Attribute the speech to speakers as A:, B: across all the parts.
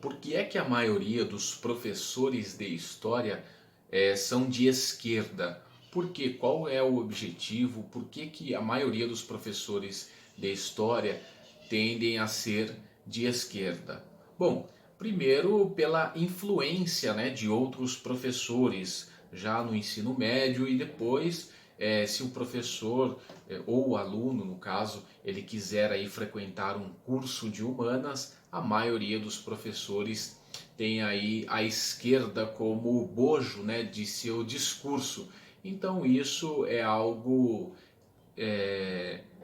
A: por que é que a maioria dos professores de história são de esquerda? Por quê? Qual é o objetivo? Por que que a maioria dos professores de história tendem a ser de esquerda? Bom, primeiro pela influência, né, de outros professores já no ensino médio e depois se o professor ou o aluno, no caso, ele quiser aí frequentar um curso de humanas, a maioria dos professores tem aí a esquerda como bojo, né, de seu discurso. Então isso é algo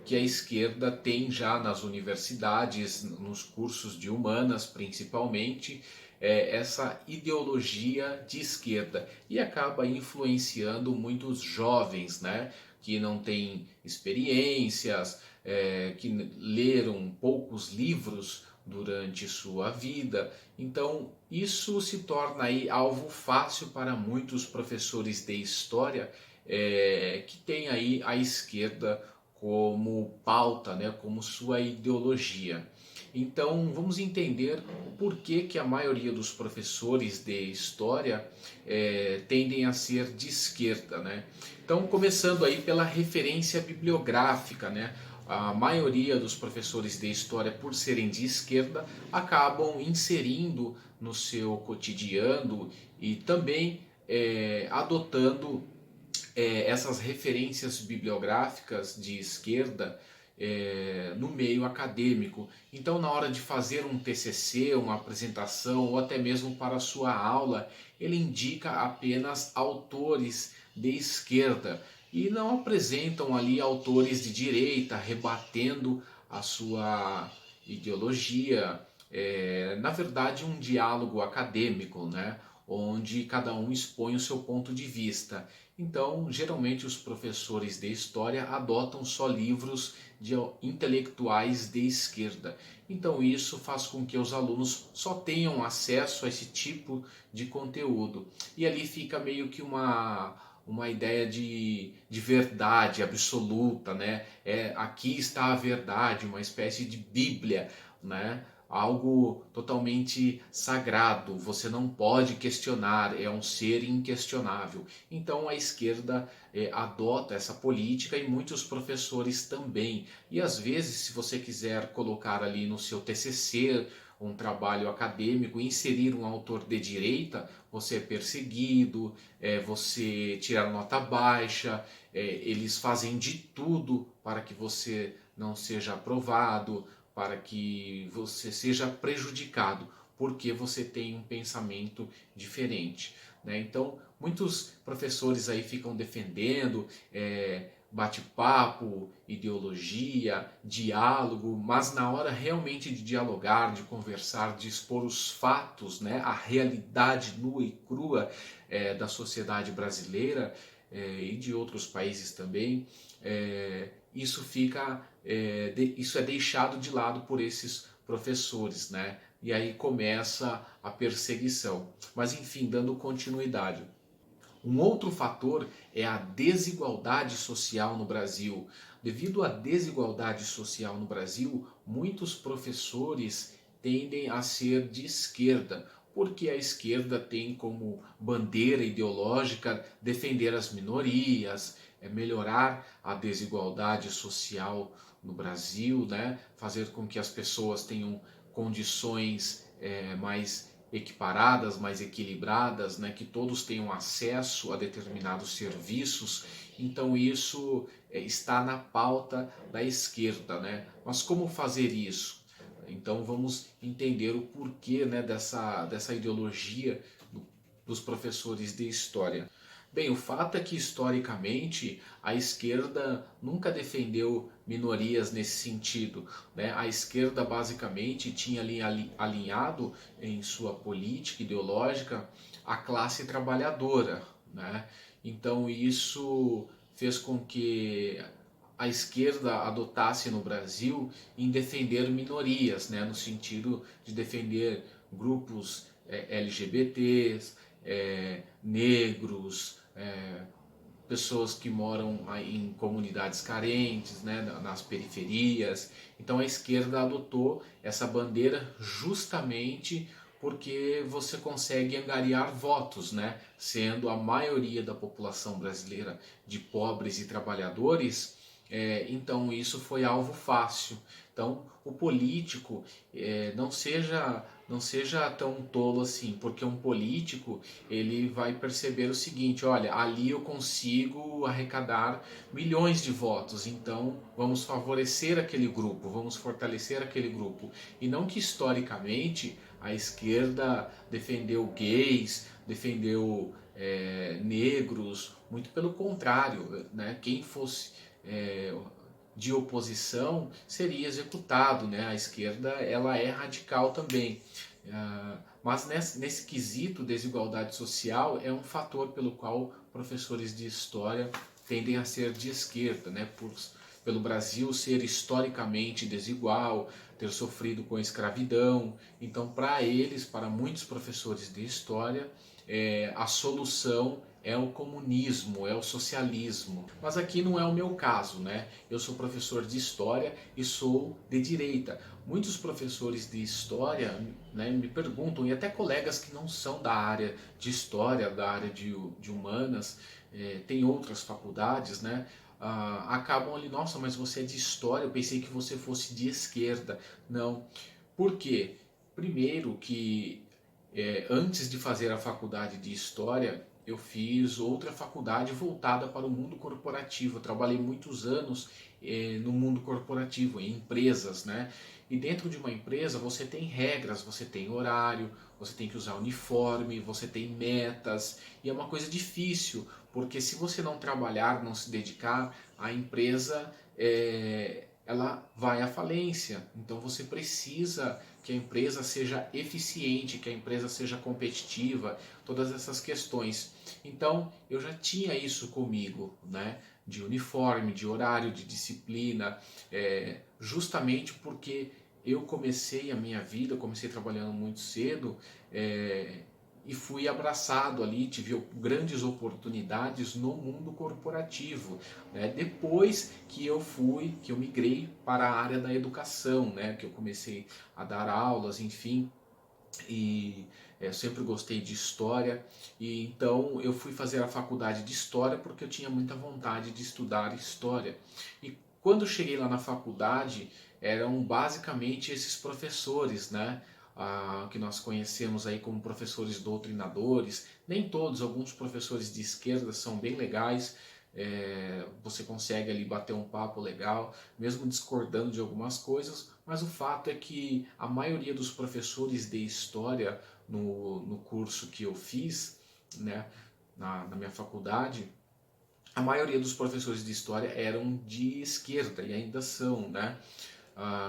A: que a esquerda tem já nas universidades, nos cursos de humanas principalmente, essa ideologia de esquerda e acaba influenciando muitos jovens, né, que não têm experiências, que leram poucos livros durante sua vida. Então isso se torna aí alvo fácil para muitos professores de história que tem aí a esquerda como pauta, né, como sua ideologia. Então vamos entender por que, que a maioria dos professores de história tendem a ser de esquerda, né? Então começando aí pela referência bibliográfica, né? A maioria dos professores de história, por serem de esquerda, acabam inserindo no seu cotidiano e também adotando essas referências bibliográficas de esquerda no meio acadêmico. Então, na hora de fazer um TCC, uma apresentação ou até mesmo para a sua aula, ele indica apenas autores de esquerda e não apresentam ali autores de direita rebatendo a sua ideologia. Na verdade, um diálogo acadêmico, né? Onde cada um expõe o seu ponto de vista. Então, geralmente os professores de história adotam só livros de intelectuais de esquerda. Então, isso faz com que os alunos só tenham acesso a esse tipo de conteúdo. E ali fica meio que uma ideia de verdade absoluta, né? Aqui está a verdade, uma espécie de Bíblia, né? Algo totalmente sagrado, você não pode questionar, é um ser inquestionável. Então a esquerda adota essa política e muitos professores também. E às vezes, se você quiser colocar ali no seu TCC um trabalho acadêmico, inserir um autor de direita, você é perseguido, você tira nota baixa, eles fazem de tudo para que você não seja aprovado, para que você seja prejudicado, porque você tem um pensamento diferente, né? Então, muitos professores aí ficam defendendo bate-papo, ideologia, diálogo, mas na hora realmente de dialogar, de conversar, de expor os fatos, né, a realidade nua e crua da sociedade brasileira e de outros países também, isso é deixado de lado por esses professores, né? E aí começa a perseguição. Mas enfim, dando continuidade. Um outro fator é a desigualdade social no Brasil. Devido à desigualdade social no Brasil, muitos professores tendem a ser de esquerda, porque a esquerda tem como bandeira ideológica defender as minorias, melhorar a desigualdade social no Brasil, né? Fazer com que as pessoas tenham condições mais equiparadas, mais equilibradas, né? Que todos tenham acesso a determinados serviços. Então isso está na pauta da esquerda, né? Mas como fazer isso? Então vamos entender o porquê, né, dessa ideologia dos professores de história. Bem, o fato é que historicamente a esquerda nunca defendeu minorias nesse sentido, né? A esquerda basicamente tinha ali alinhado em sua política ideológica a classe trabalhadora, né? Então isso fez com que a esquerda adotasse no Brasil em defender minorias, né? No sentido de defender grupos LGBTs, negros, pessoas que moram em comunidades carentes, né, nas periferias. Então a esquerda adotou essa bandeira justamente porque você consegue angariar votos, né? Sendo a maioria da população brasileira de pobres e trabalhadores, então isso foi alvo fácil. Então o político não seja tão tolo assim, porque um político ele vai perceber o seguinte: olha, ali eu consigo arrecadar milhões de votos, então vamos favorecer aquele grupo, vamos fortalecer aquele grupo. E não que historicamente a esquerda defendeu gays, defendeu negros, muito pelo contrário, né? Quem fosse é, de oposição seria executado, né? A esquerda ela é radical também. Mas nesse quesito desigualdade social é um fator pelo qual professores de história tendem a ser de esquerda, né? Pelo Brasil ser historicamente desigual, ter sofrido com a escravidão. Então, para eles, para muitos professores de história, a solução é o comunismo, é o socialismo. Mas aqui não é o meu caso, né? Eu sou professor de história e sou de direita. Muitos professores de história, né, me perguntam, e até colegas que não são da área de história, da área de humanas, tem outras faculdades, né? Acabam ali, nossa, mas você é de história, eu pensei que você fosse de esquerda. Não. Por quê? Primeiro que antes de fazer a faculdade de História, eu fiz outra faculdade voltada para o mundo corporativo. Eu trabalhei muitos anos no mundo corporativo, em empresas, né? E dentro de uma empresa você tem regras, você tem horário, você tem que usar uniforme, você tem metas, e é uma coisa difícil, porque se você não trabalhar, não se dedicar, a empresa ela vai à falência. Então você precisa que a empresa seja eficiente, que a empresa seja competitiva, todas essas questões. Então eu já tinha isso comigo, né? De uniforme, de horário, de disciplina, justamente porque eu comecei a minha vida, comecei trabalhando muito cedo, e fui abraçado ali, tive grandes oportunidades no mundo corporativo, né? Depois que eu migrei para a área da educação, né? Que eu comecei a dar aulas, enfim, e eu sempre gostei de história, e então eu fui fazer a faculdade de história porque eu tinha muita vontade de estudar história. E quando cheguei lá na faculdade, eram basicamente esses professores, né? Que nós conhecemos aí como professores doutrinadores. Nem todos, alguns professores de esquerda são bem legais. Você consegue ali bater um papo legal, mesmo discordando de algumas coisas, mas o fato é que a maioria dos professores de história no curso que eu fiz, né, na minha faculdade, a maioria dos professores de história eram de esquerda e ainda são, né?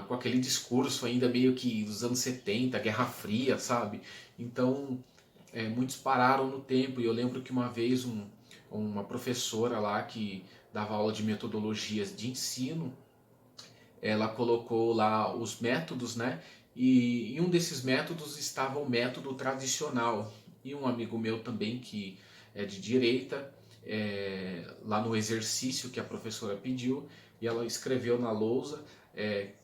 A: Com aquele discurso ainda meio que dos anos 70, Guerra Fria, sabe? Então, muitos pararam no tempo, e eu lembro que uma vez uma professora lá que dava aula de metodologias de ensino, ela colocou lá os métodos, né? E em um desses métodos estava o método tradicional. E um amigo meu também, que é de direita, lá no exercício que a professora pediu, e ela escreveu na lousa,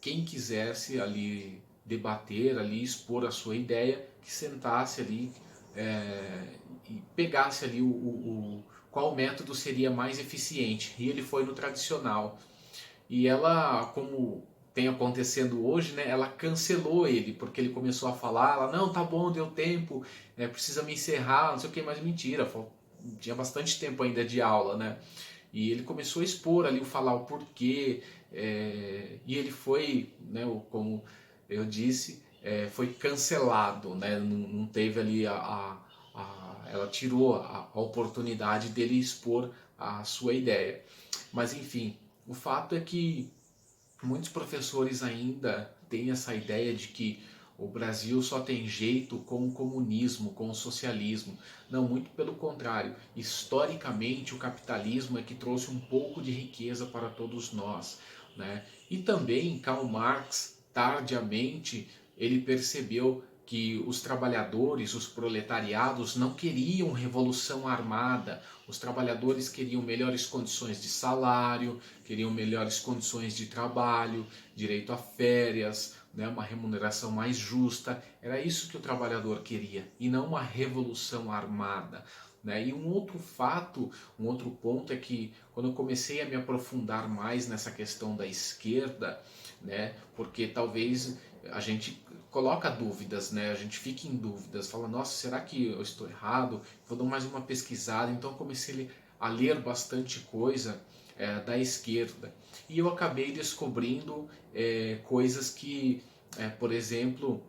A: quem quisesse ali debater, ali expor a sua ideia, que sentasse ali e pegasse ali qual método seria mais eficiente. E ele foi no tradicional. E ela, como tem acontecendo hoje, né, ela cancelou ele, porque ele começou a falar, ela, não, tá bom, deu tempo, precisa me encerrar, não sei o que, mas mentira, tinha bastante tempo ainda de aula, né? E ele começou a expor ali, falar o porquê, e ele foi, né, como eu disse, foi cancelado, né? Não teve ali ela tirou a oportunidade dele expor a sua ideia. Mas enfim, o fato é que muitos professores ainda têm essa ideia de que o Brasil só tem jeito com o comunismo, com o socialismo. Não, muito pelo contrário. Historicamente, o capitalismo é que trouxe um pouco de riqueza para todos nós, né? E também Karl Marx, tardiamente, ele percebeu que os trabalhadores, os proletariados, não queriam revolução armada. Os trabalhadores queriam melhores condições de salário, queriam melhores condições de trabalho, direito a férias, né, uma remuneração mais justa. Era isso que o trabalhador queria, e não uma revolução armada. Né? E um outro fato, um outro ponto é que quando eu comecei a me aprofundar mais nessa questão da esquerda, né, porque talvez a gente coloca dúvidas, né? A gente fica em dúvidas, fala, nossa, será que eu estou errado? Vou dar mais uma pesquisada. Então eu comecei a ler bastante coisa da esquerda. E eu acabei descobrindo coisas que, por exemplo,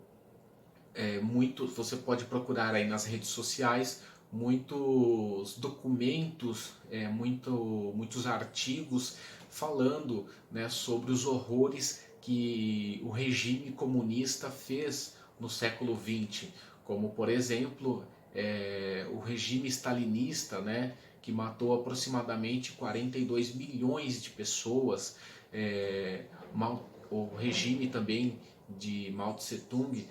A: você pode procurar aí nas redes sociais muitos documentos, muitos artigos falando, né, sobre os horrores que o regime comunista fez no século XX, como por exemplo o regime stalinista, né, que matou aproximadamente 42 milhões de pessoas, o regime também de Mao Tse Tung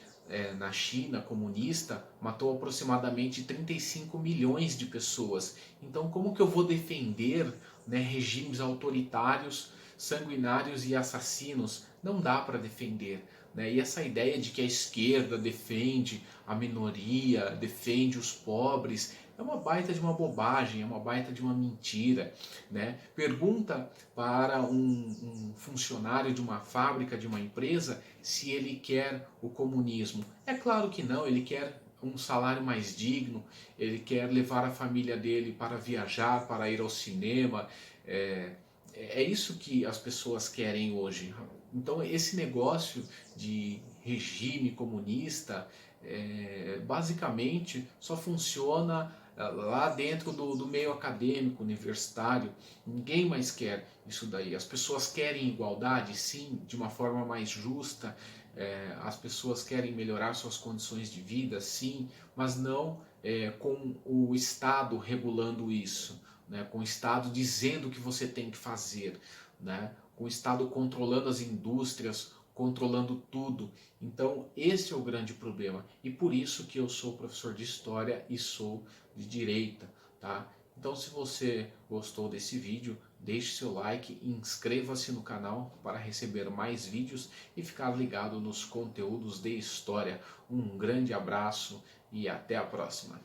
A: na China comunista matou aproximadamente 35 milhões de pessoas. Então como que eu vou defender, né, regimes autoritários, sanguinários e assassinos? Não dá para defender. Né? E essa ideia de que a esquerda defende a minoria, defende os pobres, é uma baita de uma bobagem, é uma baita de uma mentira. Né? Pergunta para um funcionário de uma fábrica, de uma empresa, se ele quer o comunismo. É claro que não, ele quer um salário mais digno, ele quer levar a família dele para viajar, para ir ao cinema. É isso que as pessoas querem hoje. Então esse negócio de regime comunista basicamente só funciona lá dentro do meio acadêmico, universitário. Ninguém mais quer isso daí. As pessoas querem igualdade, sim, de uma forma mais justa. As pessoas querem melhorar suas condições de vida, sim, mas não com o Estado regulando isso, né? Com o Estado dizendo o que você tem que fazer, né? Com o Estado controlando as indústrias, controlando tudo. Então esse é o grande problema, e por isso que eu sou professor de História e sou de Direita, tá? Então se você gostou desse vídeo, deixe seu like e inscreva-se no canal para receber mais vídeos e ficar ligado nos conteúdos de História. Um grande abraço e até a próxima!